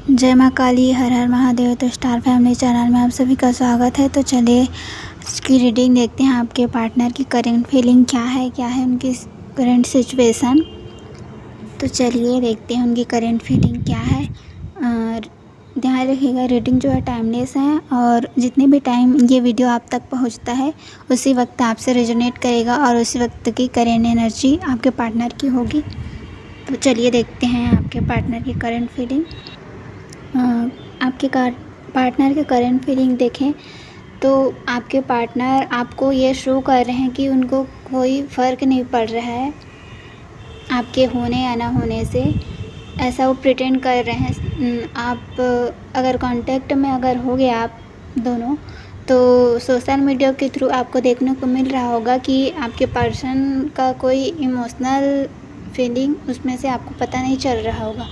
जय माँ काली, हर हर महादेव। तो स्टार फैमिली चैनल में आप सभी का स्वागत है। तो चलिए इसकी रीडिंग देखते हैं। आपके पार्टनर की करंट फीलिंग क्या है उनकी करंट सिचुएशन। तो चलिए देखते हैं उनकी करंट फीलिंग क्या है। ध्यान रखिएगा, रीडिंग जो है टाइमलेस है और जितने भी टाइम ये वीडियो आप तक पहुंचता है उसी वक्त आपसे रेजोनेट करेगा और उसी वक्त की करंट एनर्जी आपके पार्टनर की होगी। तो चलिए देखते हैं आपके पार्टनर की करंट फीलिंग। आपके पार्टनर के करंट फीलिंग देखें तो आपके पार्टनर आपको ये शो कर रहे हैं कि उनको कोई फ़र्क नहीं पड़ रहा है आपके होने या ना होने से। ऐसा वो प्रिटेंड कर रहे हैं। आप अगर कांटेक्ट में अगर हो गया आप दोनों, तो सोशल मीडिया के थ्रू आपको देखने को मिल रहा होगा कि आपके पर्सन का कोई इमोशनल फीलिंग उसमें से आपको पता नहीं चल रहा होगा।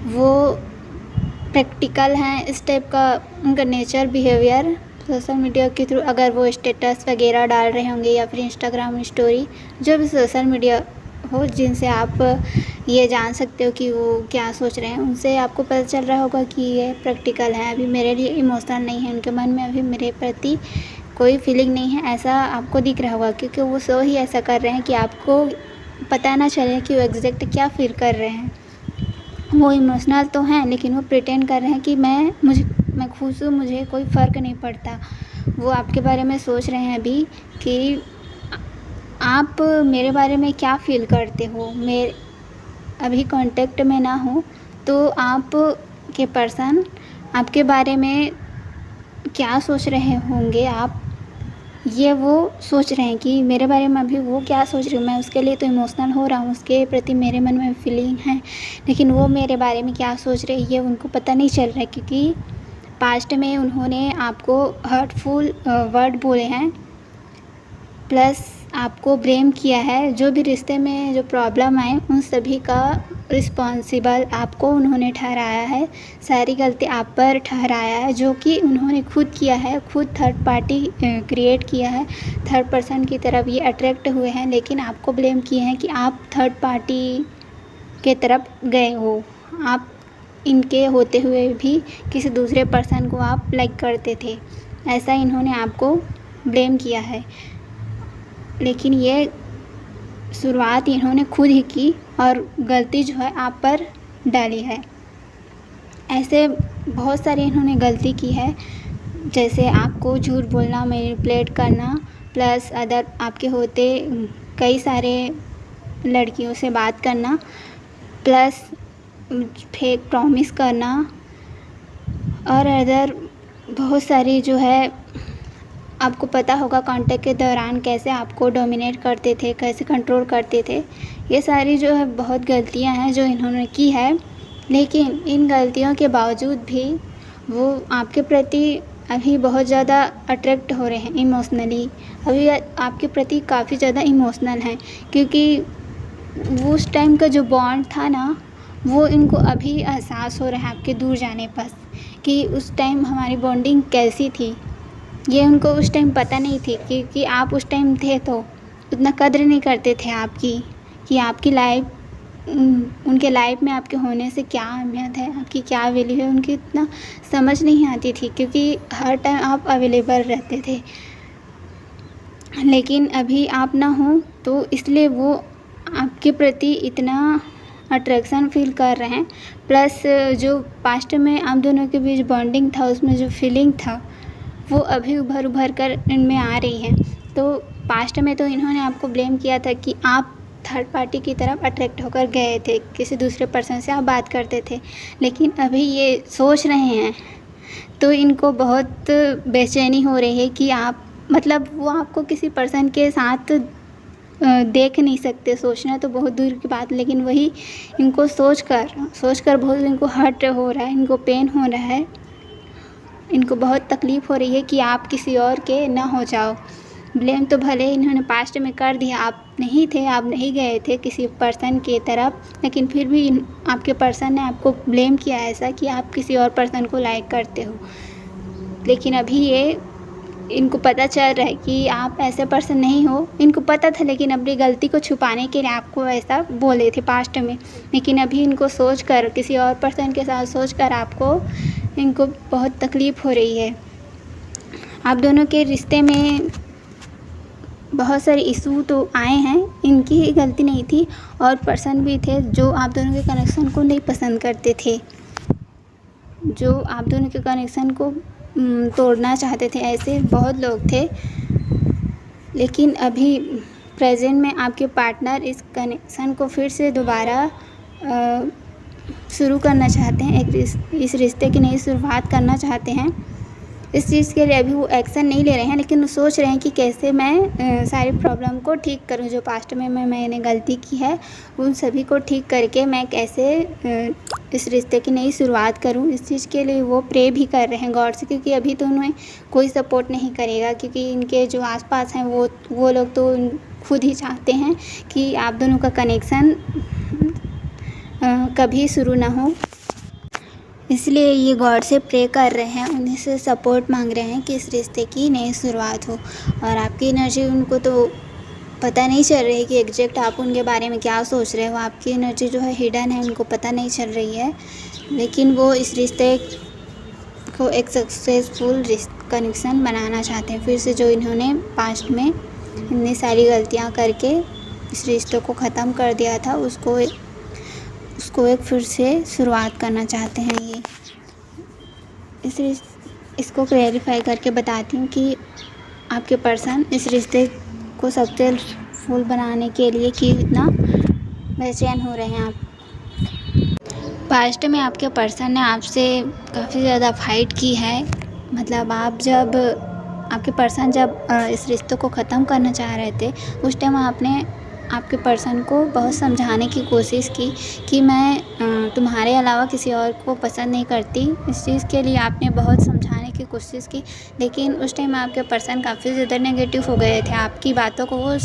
वो प्रैक्टिकल हैं, इस टाइप का उनका नेचर बिहेवियर। सोशल मीडिया के थ्रू अगर वो स्टेटस वगैरह डाल रहे होंगे या फिर इंस्टाग्राम स्टोरी, जो भी सोशल मीडिया हो जिनसे आप ये जान सकते हो कि वो क्या सोच रहे हैं, उनसे आपको पता चल रहा होगा कि ये प्रैक्टिकल है, अभी मेरे लिए इमोशनल नहीं है, उनके मन में अभी मेरे प्रति कोई फीलिंग नहीं है, ऐसा आपको दिख रहा होगा। क्योंकि वो सो ही ऐसा कर रहे हैं कि आपको पता ना चले कि वो एग्जैक्ट क्या फील कर रहे हैं। वो इमोशनल तो हैं लेकिन वो प्रिटेंड कर रहे हैं कि मैं खुश हूँ, मुझे कोई फ़र्क नहीं पड़ता। वो आपके बारे में सोच रहे हैं अभी कि आप मेरे बारे में क्या फ़ील करते हो। मैं अभी कांटेक्ट में ना हूँ तो आप के पर्सन आपके बारे में क्या सोच रहे होंगे, आप ये वो सोच रहे हैं कि मेरे बारे में अभी वो क्या सोच रही हूँ। मैं उसके लिए तो इमोशनल हो रहा हूँ, उसके प्रति मेरे मन में फीलिंग है, लेकिन वो मेरे बारे में क्या सोच रही है उनको पता नहीं चल रहा है। क्योंकि पास्ट में उन्होंने आपको हर्टफुल वर्ड बोले हैं, प्लस आपको ब्लेम किया है। जो भी रिश्ते में जो प्रॉब्लम आए उन सभी का रिस्पॉन्सिबल आपको उन्होंने ठहराया है। सारी गलती आप पर ठहराया है, जो कि उन्होंने खुद किया है। खुद थर्ड पार्टी क्रिएट किया है, थर्ड पर्सन की तरफ ये अट्रैक्ट हुए हैं, लेकिन आपको ब्लेम किए हैं कि आप थर्ड पार्टी के तरफ गए हो। आप इनके होते हुए भी किसी दूसरे पर्सन को आप लाइक करते थे, ऐसा इन्होंने आपको ब्लेम किया है। लेकिन ये शुरुआत इन्होंने खुद ही की और गलती जो है आप पर डाली है। ऐसे बहुत सारी इन्होंने गलती की है, जैसे आपको झूठ बोलना, मैनिपुलेट करना, प्लस अदर आपके होते कई सारे लड़कियों से बात करना, प्लस फेक प्रॉमिस करना और अदर बहुत सारी जो है। आपको पता होगा कांटेक्ट के दौरान कैसे आपको डोमिनेट करते थे, कैसे कंट्रोल करते थे। ये सारी जो है बहुत गलतियां हैं जो इन्होंने की है, लेकिन इन गलतियों के बावजूद भी वो आपके प्रति अभी बहुत ज़्यादा अट्रैक्ट हो रहे हैं इमोशनली। अभी आपके प्रति काफ़ी ज़्यादा इमोशनल हैं, क्योंकि वो उस टाइम का जो बॉन्ड था ना, वो इनको अभी एहसास हो रहा है आपके दूर जाने पर कि उस टाइम हमारी बॉन्डिंग कैसी थी। ये उनको उस टाइम पता नहीं थी, क्योंकि आप उस टाइम थे तो उतना कद्र नहीं करते थे आपकी, कि आपकी लाइफ उनके लाइफ में आपके होने से क्या अहमियत है, आपकी क्या वैल्यू है, उनकी इतना समझ नहीं आती थी, क्योंकि हर टाइम आप अवेलेबल रहते थे। लेकिन अभी आप ना हो तो इसलिए वो आपके प्रति इतना अट्रैक्शन फील कर रहे हैं। प्लस जो पास्ट में आप दोनों के बीच बॉन्डिंग था, उसमें जो फीलिंग था वो अभी उभर कर इनमें आ रही है। तो पास्ट में तो इन्होंने आपको ब्लेम किया था कि आप थर्ड पार्टी की तरफ अट्रैक्ट होकर गए थे, किसी दूसरे पर्सन से आप बात करते थे, लेकिन अभी ये सोच रहे हैं तो इनको बहुत बेचैनी हो रही है कि आप मतलब वो आपको किसी पर्सन के साथ देख नहीं सकते। सोचना तो बहुत दूर की बात, लेकिन वही इनको सोचकर बहुत इनको हर्ट हो रहा है, इनको पेन हो रहा है, इनको बहुत तकलीफ़ हो रही है कि आप किसी और के ना हो जाओ। ब्लेम तो भले इन्होंने पास्ट में कर दिया, आप नहीं थे, आप नहीं गए थे किसी पर्सन की तरफ, लेकिन फिर भी आपके पर्सन ने आपको ब्लेम किया ऐसा कि आप किसी और पर्सन को लाइक करते हो। लेकिन अभी ये इनको पता चल रहा है कि आप ऐसे पर्सन नहीं हो। इनको पता था, लेकिन अपनी गलती को छुपाने के लिए आपको ऐसा बोले थे पास्ट में। लेकिन अभी इनको सोच कर, किसी और पर्सन के साथ सोच कर इनको बहुत तकलीफ़ हो रही है। आप दोनों के रिश्ते में बहुत सारे इशू तो आए हैं, इनकी ही गलती नहीं थी, और पर्सन भी थे जो आप दोनों के कनेक्शन को नहीं पसंद करते थे, जो आप दोनों के कनेक्शन को तोड़ना चाहते थे। ऐसे बहुत लोग थे, लेकिन अभी प्रेजेंट में आपके पार्टनर इस कनेक्शन को फिर से दोबारा शुरू करना चाहते हैं, इस रिश्ते की नई शुरुआत करना चाहते हैं। इस चीज़ के लिए अभी वो एक्शन नहीं ले रहे हैं, लेकिन वो सोच रहे हैं कि कैसे मैं सारी प्रॉब्लम को ठीक करूं, जो पास्ट में मैंने गलती की है उन सभी को ठीक करके मैं कैसे इस रिश्ते की नई शुरुआत करूं। इस चीज़ के लिए वो प्रे भी कर रहे हैं गॉड से, क्योंकि अभी तो उन्हें कोई सपोर्ट नहीं करेगा, क्योंकि इनके जो आसपास हैं वो लोग तो खुद ही चाहते हैं कि आप दोनों का कनेक्शन कभी शुरू ना हो। इसलिए ये गॉड से प्रे कर रहे हैं, उन्हीं से सपोर्ट मांग रहे हैं कि इस रिश्ते की नई शुरुआत हो। और आपकी एनर्जी उनको तो पता नहीं चल रही कि एग्जैक्ट आप उनके बारे में क्या सोच रहे हो। आपकी एनर्जी जो है हिडन है, उनको पता नहीं चल रही है, लेकिन वो इस रिश्ते को एक सक्सेसफुल कनेक्शन बनाना चाहते हैं। फिर से जो इन्होंने पास्ट में इतनी सारी गलतियाँ करके इस रिश्ते को ख़त्म कर दिया था, उसको एक फिर से शुरुआत करना चाहते हैं। ये इसको क्लैरिफाई करके बताती हूँ कि आपके पर्सन इस रिश्ते को सक्सेसफुल बनाने के लिए कि इतना बेचैन हो रहे हैं आप। पास्ट में आपके पर्सन ने आपसे काफ़ी ज़्यादा फाइट की है। मतलब आपके पर्सन जब इस रिश्ते को ख़त्म करना चाह रहे थे, उस टाइम आपने आपके पर्सन को बहुत समझाने की कोशिश की कि मैं तुम्हारे अलावा किसी और को पसंद नहीं करती। इस चीज़ के लिए आपने बहुत समझाने की कोशिश की, लेकिन उस टाइम आपके पर्सन काफ़ी ज़्यादा नेगेटिव हो गए थे। आपकी बातों को वो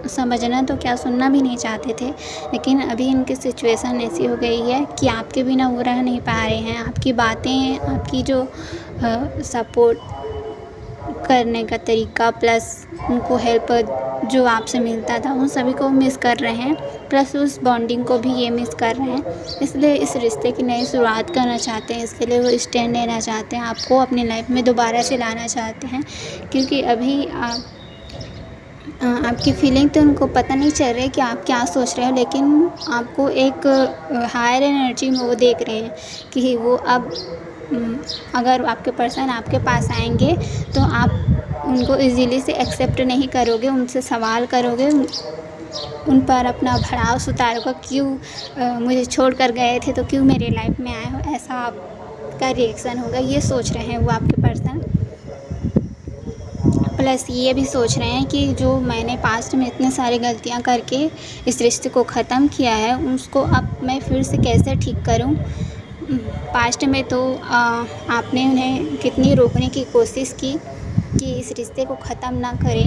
समझना तो क्या, सुनना भी नहीं चाहते थे। लेकिन अभी इनकी सिचुएशन ऐसी हो गई है कि आपके बिना वो रह नहीं पा रहे हैं। आपकी बातें, आपकी जो सपोर्ट करने का तरीका, प्लस उनको हेल्प जो आपसे मिलता था, उन सभी को मिस कर रहे हैं, प्लस उस बॉन्डिंग को भी ये मिस कर रहे हैं। इसलिए इस रिश्ते की नई शुरुआत करना चाहते हैं। इसके लिए वो स्टैंड लेना चाहते हैं, आपको अपनी लाइफ में दोबारा से लाना चाहते हैं, क्योंकि अभी आपकी फीलिंग तो उनको पता नहीं चल रही कि आप क्या सोच रहे हो, लेकिन आपको एक हायर एनर्जी में वो देख रहे हैं कि वो अब अगर आपके पर्सन आपके पास आएंगे तो आप उनको इजीली से एक्सेप्ट नहीं करोगे, उनसे सवाल करोगे, उन पर अपना भड़ास उतारोगे, क्यों मुझे छोड़ कर गए थे तो क्यों मेरे लाइफ में आए हो, ऐसा आपका रिएक्शन होगा। ये सोच रहे हैं वो आपके पर्सन। प्लस ये भी सोच रहे हैं कि जो मैंने पास्ट में इतने सारी गलतियां करके इस रिश्ते को ख़त्म किया है, उसको अब मैं फिर से कैसे ठीक करूं। पास्ट में तो आपने उन्हें कितनी रोकने की कोशिश की कि इस रिश्ते को ख़त्म ना करे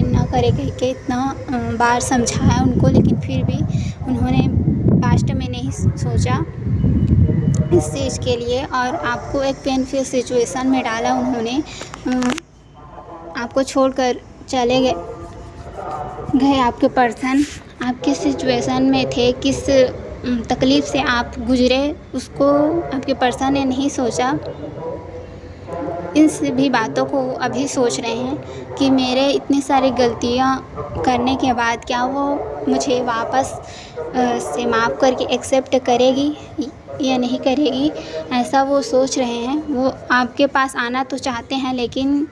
कह के इतना बार समझाया उनको, लेकिन फिर भी उन्होंने पास्ट में नहीं सोचा इस चीज़ के लिए, और आपको एक पेनफुल सिचुएशन में डाला उन्होंने। आपको छोड़कर चले गए आपके पर्सन। आपके सिचुएशन में थे, किस तकलीफ़ से आप गुज़रे उसको आपके पर्सन ने नहीं सोचा। इन सभी बातों को अभी सोच रहे हैं कि मेरे इतनी सारी गलतियाँ करने के बाद क्या वो मुझे वापस से माफ़ करके एक्सेप्ट करेगी या नहीं करेगी, ऐसा वो सोच रहे हैं। वो आपके पास आना तो चाहते हैं, लेकिन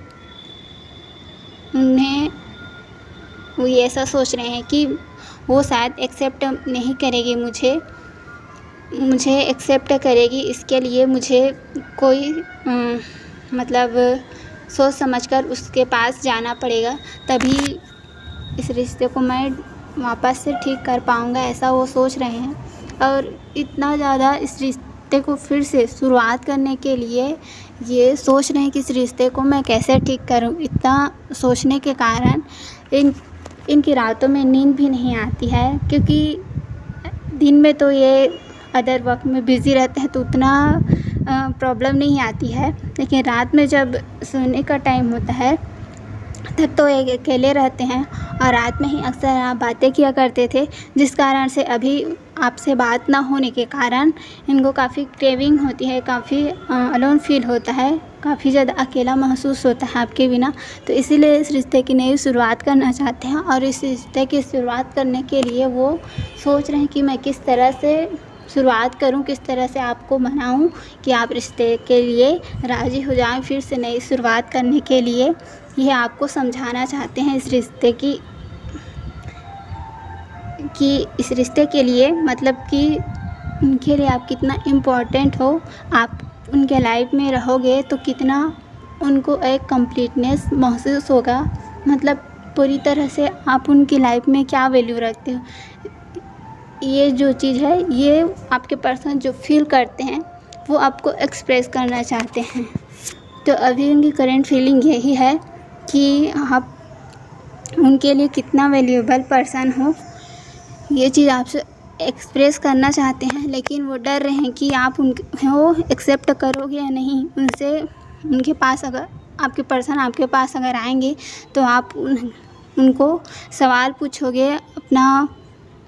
वो ये ऐसा सोच रहे हैं कि वो शायद एक्सेप्ट नहीं करेगी मुझे एक्सेप्ट करेगी। इसके लिए मुझे कोई मतलब सोच समझकर उसके पास जाना पड़ेगा, तभी इस रिश्ते को मैं वापस से ठीक कर पाऊँगा, ऐसा वो सोच रहे हैं। और इतना ज़्यादा इस रिश्ते को फिर से शुरुआत करने के लिए ये सोच रहे हैं कि इस रिश्ते को मैं कैसे ठीक करूं। इतना सोचने के कारण इनकी रातों में नींद भी नहीं आती है, क्योंकि दिन में तो ये अदर वर्क में बिज़ी रहते हैं तो उतना प्रॉब्लम नहीं आती है, लेकिन रात में जब सोने का टाइम होता है तब तो एक अकेले रहते हैं और रात में ही अक्सर आप बातें किया करते थे, जिस कारण से अभी आपसे बात ना होने के कारण इनको काफ़ी क्रेविंग होती है, काफ़ी अलोन फील होता है, काफ़ी ज़्यादा अकेला महसूस होता है आपके बिना। तो इसीलिए इस रिश्ते की नई शुरुआत करना चाहते हैं और इस रिश्ते की शुरुआत करने के लिए वो सोच रहे हैं कि मैं किस तरह से शुरुआत करूं, किस तरह से आपको मनाऊं कि आप रिश्ते के लिए राज़ी हो जाएं, फिर से नई शुरुआत करने के लिए। ये आपको समझाना चाहते हैं इस रिश्ते कि इस रिश्ते के लिए मतलब कि उनके लिए आप कितना इम्पोर्टेंट हो, आप उनके लाइफ में रहोगे तो कितना उनको एक कंप्लीटनेस महसूस होगा, मतलब पूरी तरह से आप उनकी लाइफ में क्या वैल्यू रखते हो। ये जो चीज़ है ये आपके पर्सन जो फील करते हैं वो आपको एक्सप्रेस करना चाहते हैं। तो अभी उनकी करंट फीलिंग यही है कि आप उनके लिए कितना वैल्यूएबल पर्सन हो, ये चीज़ आपसे एक्सप्रेस करना चाहते हैं। लेकिन वो डर रहे हैं कि आप वो एक्सेप्ट करोगे या नहीं। उनके पास अगर आपके पर्सन आपके पास अगर आएंगे तो आप उनको सवाल पूछोगे, अपना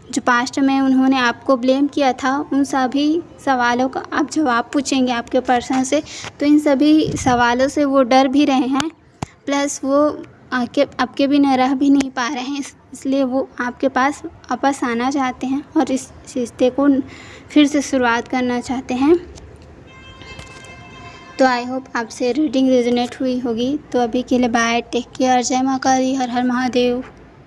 जो पास्ट में उन्होंने आपको ब्लेम किया था उन सभी सवालों का आप जवाब पूछेंगे आपके पर्सन से। तो इन सभी सवालों से वो डर भी रहे हैं, प्लस वो आपके बिना रह भी नहीं पा रहे हैं, इसलिए वो आपके पास वापस आना चाहते हैं और इस रिश्ते को फिर से शुरुआत करना चाहते हैं। तो आई होप आपसे रीडिंग रेजोनेट हुई होगी। तो अभी के लिए बाय, टेक केयर, जय मां काली, हर हर महादेव।